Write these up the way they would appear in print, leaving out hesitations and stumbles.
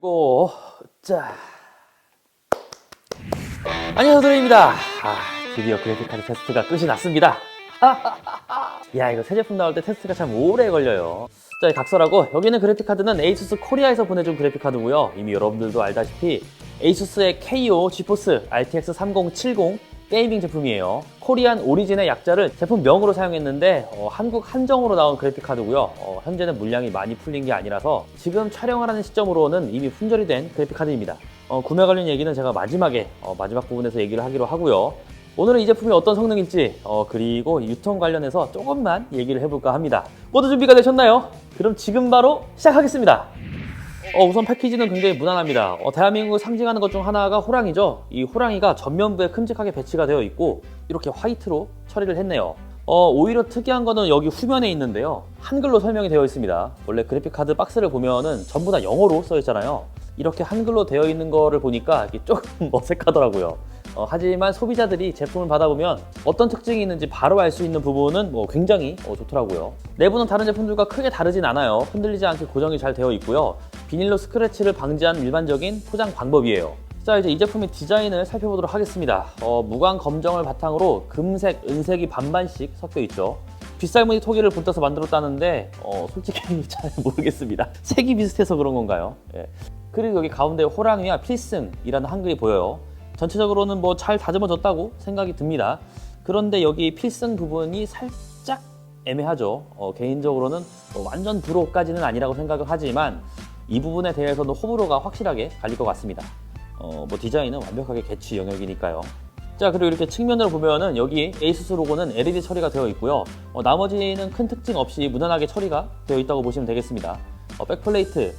고, 자. 안녕하세요, 드림입니다. 드디어 그래픽카드 테스트가 끝이 났습니다. 야, 이거 새 제품 나올 때 테스트가 참 오래 걸려요. 자, 각설하고, 여기는 그래픽카드는 에이수스 코리아에서 보내준 그래픽카드고요. 이미 여러분들도 알다시피 에이수스의 KO 지포스 RTX 3070 게이밍 제품이에요. 코리안 오리진의 약자를 제품명으로 사용했는데 한국 한정으로 나온 그래픽카드고요. 현재는 물량이 많이 풀린 게 아니라서 지금 촬영을 하는 시점으로는 이미 품절이 된 그래픽카드입니다. 구매 관련 얘기는 제가 마지막 부분에서 얘기를 하기로 하고요. 오늘은 이 제품이 어떤 성능일지 그리고 유통 관련해서 조금만 얘기를 해볼까 합니다. 모두 준비가 되셨나요? 그럼 지금 바로 시작하겠습니다. 우선 패키지는 굉장히 무난합니다. 대한민국을 상징하는 것 중 하나가 호랑이죠. 이 호랑이가 전면부에 큼직하게 배치가 되어 있고 이렇게 화이트로 처리를 했네요. 오히려 특이한 거는 여기 후면에 있는데요. 한글로 설명이 되어 있습니다. 원래 그래픽카드 박스를 보면은 전부 다 영어로 써 있잖아요. 이렇게 한글로 되어 있는 거를 보니까 이게 조금 어색하더라고요. 하지만 소비자들이 제품을 받아보면 어떤 특징이 있는지 바로 알 수 있는 부분은 굉장히 좋더라고요. 내부는 다른 제품들과 크게 다르진 않아요. 흔들리지 않게 고정이 잘 되어 있고요. 비닐로 스크래치를 방지한 일반적인 포장 방법이에요. 자, 이제 이 제품의 디자인을 살펴보도록 하겠습니다. 무광 검정을 바탕으로 금색, 은색이 반반씩 섞여 있죠. 빗살무늬 토기를 붙여서 만들었다는데 솔직히 잘 모르겠습니다. 색이 비슷해서 그런 건가요? 예. 그리고 여기 가운데 호랑이와 필승이라는 한글이 보여요. 전체적으로는 잘 다듬어졌다고 생각이 듭니다. 그런데 여기 필승 부분이 살짝 애매하죠. 개인적으로는 완전 불호까지는 아니라고 생각을 하지만 이 부분에 대해서는 호불호가 확실하게 갈릴 것 같습니다. 디자인은 완벽하게 개취 영역이니까요. 자, 그리고 이렇게 측면으로 보면은 여기 에이수스 로고는 LED 처리가 되어 있고요. 나머지는 큰 특징 없이 무난하게 처리가 되어 있다고 보시면 되겠습니다. 백플레이트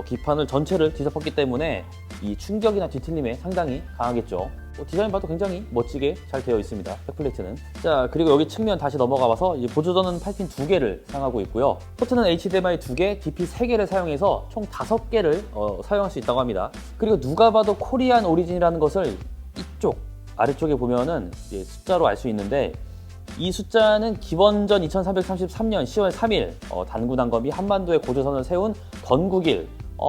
기판을 전체를 뒤덮었기 때문에 이 충격이나 뒤틀림에 상당히 강하겠죠. 디자인 봐도 굉장히 멋지게 잘 되어 있습니다. 백플레이트는. 자, 그리고 여기 측면 다시 넘어가봐서 보조전은 8핀 2개를 사용하고 있고요. 포트는 HDMI 2개, DP 3개를 사용해서 총 5개를 사용할 수 있다고 합니다. 그리고 누가 봐도 코리안 오리진이라는 것을 이쪽 아래쪽에 보면은 숫자로 알 수 있는데 이 숫자는 기원전 2333년 10월 3일 단군 한검이 한반도에 고조선을 세운 건국일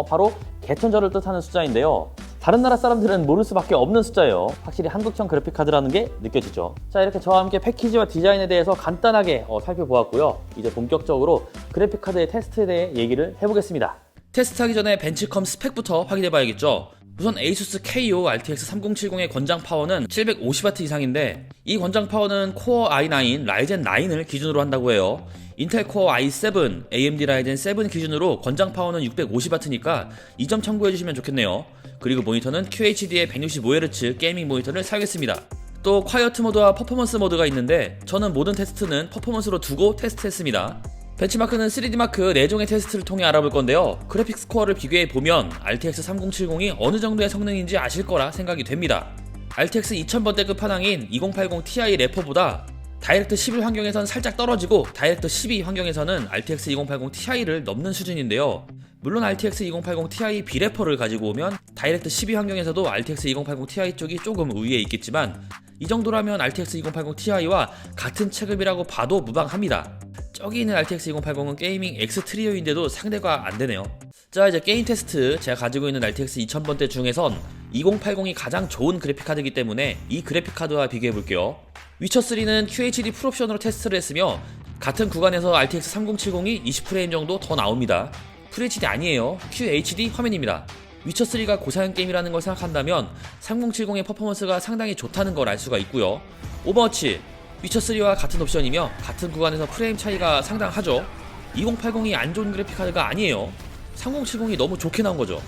바로 개천절을 뜻하는 숫자인데요. 다른 나라 사람들은 모를 수밖에 없는 숫자예요. 확실히 한국형 그래픽카드라는 게 느껴지죠. 자, 이렇게 저와 함께 패키지와 디자인에 대해서 간단하게 살펴보았고요. 이제 본격적으로 그래픽카드의 테스트에 대해 얘기를 해보겠습니다. 테스트하기 전에 벤치컴 스펙부터 확인해봐야겠죠. 우선 ASUS KO RTX 3070의 권장 파워는 750W 이상인데 이 권장 파워는 코어 i9 라이젠 9을 기준으로 한다고 해요. 인텔 코어 i7, AMD 라이젠 7 기준으로 권장 파워는 650W니까 이 점 참고해주시면 좋겠네요. 그리고 모니터는 QHD의 165Hz 게이밍 모니터를 사용했습니다. 또 콰이어트 모드와 퍼포먼스 모드가 있는데 저는 모든 테스트는 퍼포먼스로 두고 테스트했습니다. 벤치마크는 3D마크 4종의 테스트를 통해 알아볼 건데요. 그래픽 스코어를 비교해보면 RTX 3070이 어느 정도의 성능인지 아실 거라 생각이 됩니다. RTX 2000번대 끝판왕인 2080 Ti 래퍼보다 다이렉트 11 환경에선 살짝 떨어지고 다이렉트 12 환경에서는 RTX 2080 Ti를 넘는 수준인데요. 물론 RTX 2080 Ti 비래퍼를 가지고 오면 다이렉트 12 환경에서도 RTX 2080 Ti 쪽이 조금 우위에 있겠지만 이 정도라면 RTX 2080 Ti와 같은 체급이라고 봐도 무방합니다. 저기 있는 RTX 2080은 게이밍 X트리오인데도 상대가 안되네요. 자, 이제 게임 테스트. 제가 가지고 있는 RTX 2000번대 중에선 2080이 가장 좋은 그래픽카드이기 때문에 이 그래픽카드와 비교해볼게요. 위쳐3는 QHD 풀옵션으로 테스트를 했으며 같은 구간에서 RTX 3070이 20프레임 정도 더 나옵니다. FHD 아니에요. QHD 화면입니다. 위쳐3가 고사양 게임이라는 걸 생각한다면 3070의 퍼포먼스가 상당히 좋다는 걸 알 수가 있고요. 오버워치 위쳐3와 같은 옵션이며 같은 구간에서 프레임 차이가 상당하죠. 2080이 안 좋은 그래픽카드가 아니에요. 3070이 너무 좋게 나온 거죠.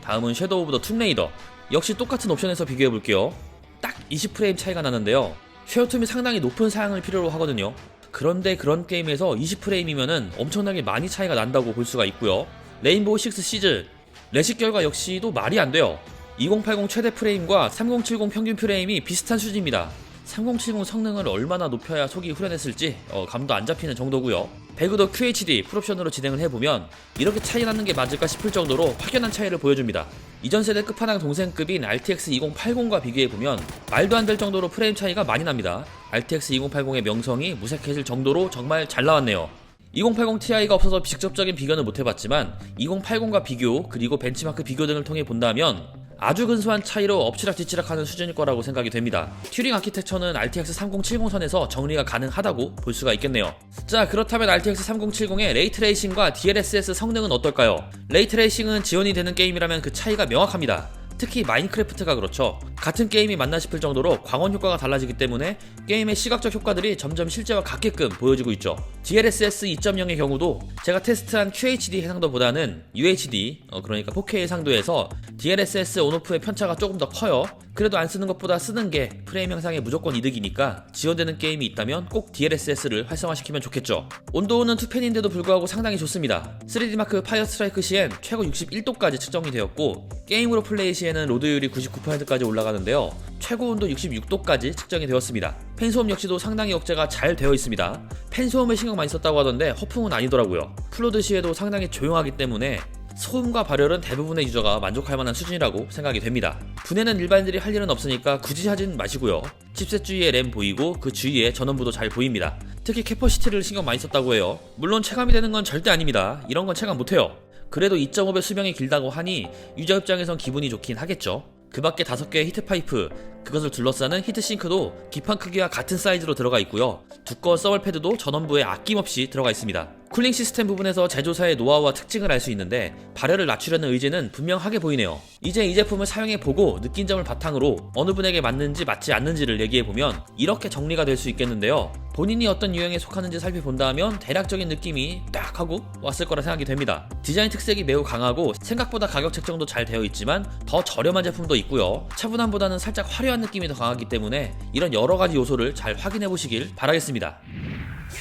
다음은 섀도우 오브 더 툼레이더. 역시 똑같은 옵션에서 비교해볼게요. 딱 20프레임 차이가 나는데요. 쉐어툼이 상당히 높은 사양을 필요로 하거든요. 그런데 그런 게임에서 20프레임이면은 엄청나게 많이 차이가 난다고 볼 수가 있고요. 레인보우 6 시즈 레식 결과 역시도 말이 안 돼요. 2080 최대 프레임과 3070 평균 프레임이 비슷한 수준입니다. 3070 성능을 얼마나 높여야 속이 후련했을지 감도 안 잡히는 정도고요. 배그도 QHD 풀옵션으로 진행을 해보면 이렇게 차이 나는 게 맞을까 싶을 정도로 확연한 차이를 보여줍니다. 이전 세대 끝판왕 동생급인 RTX 2080과 비교해보면 말도 안 될 정도로 프레임 차이가 많이 납니다. RTX 2080의 명성이 무색해질 정도로 정말 잘 나왔네요. 2080 Ti가 없어서 직접적인 비교는 못해봤지만 2080과 비교 그리고 벤치마크 비교 등을 통해 본다면 아주 근소한 차이로 엎치락뒤치락하는 수준일 거라고 생각이 됩니다. 튜링 아키텍처는 RTX 3070선에서 정리가 가능하다고 볼 수가 있겠네요. 자, 그렇다면 RTX 3070의 레이트레이싱과 DLSS 성능은 어떨까요? 레이트레이싱은 지원이 되는 게임이라면 그 차이가 명확합니다. 특히 마인크래프트가 그렇죠. 같은 게임이 맞나 싶을 정도로 광원 효과가 달라지기 때문에 게임의 시각적 효과들이 점점 실제와 같게끔 보여지고 있죠. DLSS 2.0의 경우도 제가 테스트한 QHD 해상도보다는 UHD, 그러니까 4K 해상도에서 DLSS 온오프의 편차가 조금 더 커요. 그래도 안 쓰는 것보다 쓰는 게 프레임 향상에 무조건 이득이니까 지원되는 게임이 있다면 꼭 DLSS를 활성화시키면 좋겠죠. 온도는 2펜인데도 불구하고 상당히 좋습니다. 3D마크 파이어 스트라이크 시엔 최고 61도까지 측정이 되었고 게임으로 플레이 시에는 로드율이 99%까지 올라가는데요. 최고 온도 66도까지 측정이 되었습니다. 팬소음 역시도 상당히 억제가 잘 되어 있습니다. 팬소음을 신경 많이 썼다고 하던데 허풍은 아니더라고요. 플로드 시에도 상당히 조용하기 때문에 소음과 발열은 대부분의 유저가 만족할 만한 수준이라고 생각이 됩니다. 분해는 일반인들이 할 일은 없으니까 굳이 하진 마시고요. 칩셋 주위에 램 보이고 그 주위에 전원부도 잘 보입니다. 특히 캐퍼시티를 신경 많이 썼다고 해요. 물론 체감이 되는 건 절대 아닙니다. 이런 건 체감 못해요. 그래도 2.5배 수명이 길다고 하니 유저 입장에선 기분이 좋긴 하겠죠. 그 밖에 5개의 히트파이프, 그것을 둘러싸는 히트싱크도 기판 크기와 같은 사이즈로 들어가 있고요. 두꺼운 서멀 패드도 전원부에 아낌없이 들어가 있습니다. 쿨링 시스템 부분에서 제조사의 노하우와 특징을 알 수 있는데 발열을 낮추려는 의지는 분명하게 보이네요. 이제 이 제품을 사용해보고 느낀 점을 바탕으로 어느 분에게 맞는지 맞지 않는지를 얘기해보면 이렇게 정리가 될 수 있겠는데요. 본인이 어떤 유형에 속하는지 살펴본다면 대략적인 느낌이 딱 하고 왔을 거라 생각이 됩니다. 디자인 특색이 매우 강하고 생각보다 가격 책정도 잘 되어 있지만 더 저렴한 제품도 있고요. 차분함보다는 살짝 화려한 느낌이 더 강하기 때문에 이런 여러가지 요소를 잘 확인해보시길 바라겠습니다.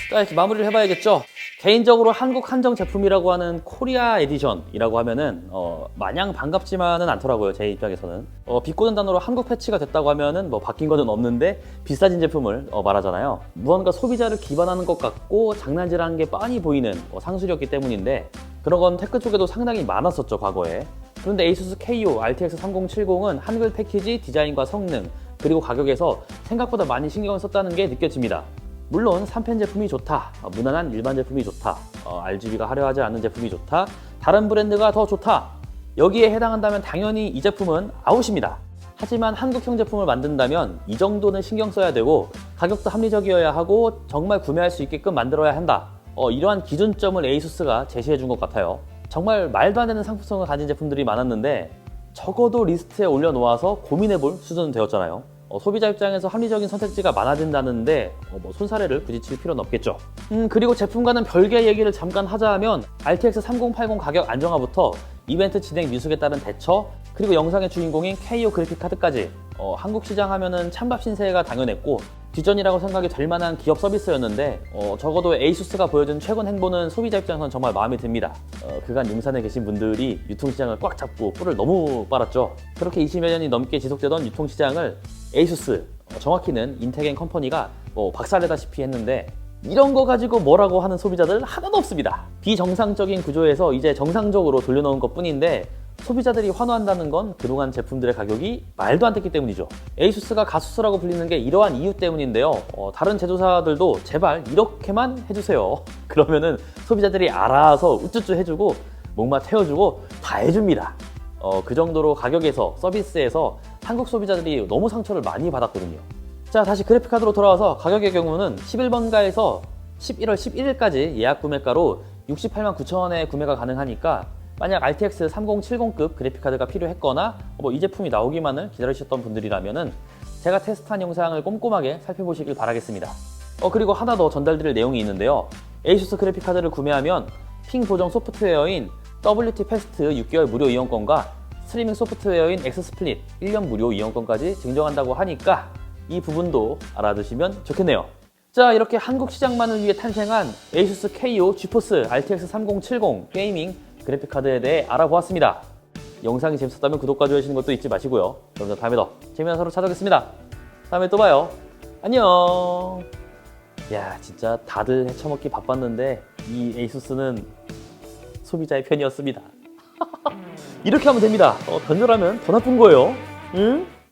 자, 이렇게 마무리를 해봐야겠죠. 개인적으로 한국 한정 제품이라고 하는 코리아 에디션이라고 하면은 마냥 반갑지만은 않더라고요. 제 입장에서는 비꼬는 단어로 한국 패치가 됐다고 하면은 뭐 바뀐 거는 없는데 비싸진 제품을 말하잖아요. 무언가 소비자를 기반하는 것 같고 장난질하는 게 빤히 보이는 상술이었기 때문인데 그런 건 테크 쪽에도 상당히 많았었죠, 과거에. 그런데 ASUS KO RTX 3070은 한글 패키지, 디자인과 성능, 그리고 가격에서 생각보다 많이 신경을 썼다는 게 느껴집니다. 물론 3펜 제품이 좋다, 무난한 일반 제품이 좋다, RGB가 화려하지 않은 제품이 좋다, 다른 브랜드가 더 좋다, 여기에 해당한다면 당연히 이 제품은 아웃입니다. 하지만 한국형 제품을 만든다면 이 정도는 신경 써야 되고 가격도 합리적이어야 하고 정말 구매할 수 있게끔 만들어야 한다. 이러한 기준점을 ASUS가 제시해 준 것 같아요. 정말 말도 안 되는 상품성을 가진 제품들이 많았는데 적어도 리스트에 올려놓아서 고민해볼 수준은 되었잖아요. 소비자 입장에서 합리적인 선택지가 많아진다는데 손사래를 부딪힐 필요는 없겠죠. 그리고 제품과는 별개의 얘기를 잠깐 하자면 RTX 3080 가격 안정화부터 이벤트 진행 미숙에 따른 대처, 그리고 영상의 주인공인 KO 그래픽카드까지 한국 시장 하면은 찬밥 신세가 당연했고 뒷전이라고 생각이 될 만한 기업 서비스였는데 적어도 ASUS가 보여준 최근 행보는 소비자 입장에서는 정말 마음에 듭니다. 그간 용산에 계신 분들이 유통시장을 꽉 잡고 뿔을 너무 빨았죠. 그렇게 20여 년이 넘게 지속되던 유통시장을 ASUS, 정확히는 인텍앤 컴퍼니가 박살내다시피 했는데 이런 거 가지고 뭐라고 하는 소비자들 하나도 없습니다. 비정상적인 구조에서 이제 정상적으로 돌려놓은 것 뿐인데 소비자들이 환호한다는 건 그동안 제품들의 가격이 말도 안 됐기 때문이죠. ASUS가 가수스라고 불리는 게 이러한 이유 때문인데요. 다른 제조사들도 제발 이렇게만 해주세요. 그러면은 소비자들이 알아서 우쭈쭈 해주고 목마 태워주고 다 해줍니다. 그 정도로 가격에서 서비스에서 한국 소비자들이 너무 상처를 많이 받았거든요. 자, 다시 그래픽카드로 돌아와서 가격의 경우는 11번가에서 11월 11일까지 예약 구매가로 68만 9천원에 구매가 가능하니까 만약 RTX 3070급 그래픽카드가 필요했거나 이 제품이 나오기만을 기다리셨던 분들이라면은 제가 테스트한 영상을 꼼꼼하게 살펴보시길 바라겠습니다. 그리고 하나 더 전달드릴 내용이 있는데요. ASUS 그래픽카드를 구매하면 핑 보정 소프트웨어인 WT 패스트 6개월 무료 이용권과 스트리밍 소프트웨어인 엑스스플릿 1년 무료 이용권까지 증정한다고 하니까 이 부분도 알아두시면 좋겠네요. 자, 이렇게 한국 시장만을 위해 탄생한 ASUS KO GeForce RTX 3070 게이밍 그래픽카드에 대해 알아보았습니다. 영상이 재밌었다면 구독과 좋아요 해주시는 것도 잊지 마시고요. 그럼 다음에 더 재미난 서로 찾아오겠습니다. 다음에 또 봐요. 안녕. 야, 진짜 다들 헤쳐먹기 바빴는데 이 ASUS는 소비자의 편이었습니다. 이렇게 하면 됩니다. 변절하면 더 나쁜 거예요. 응?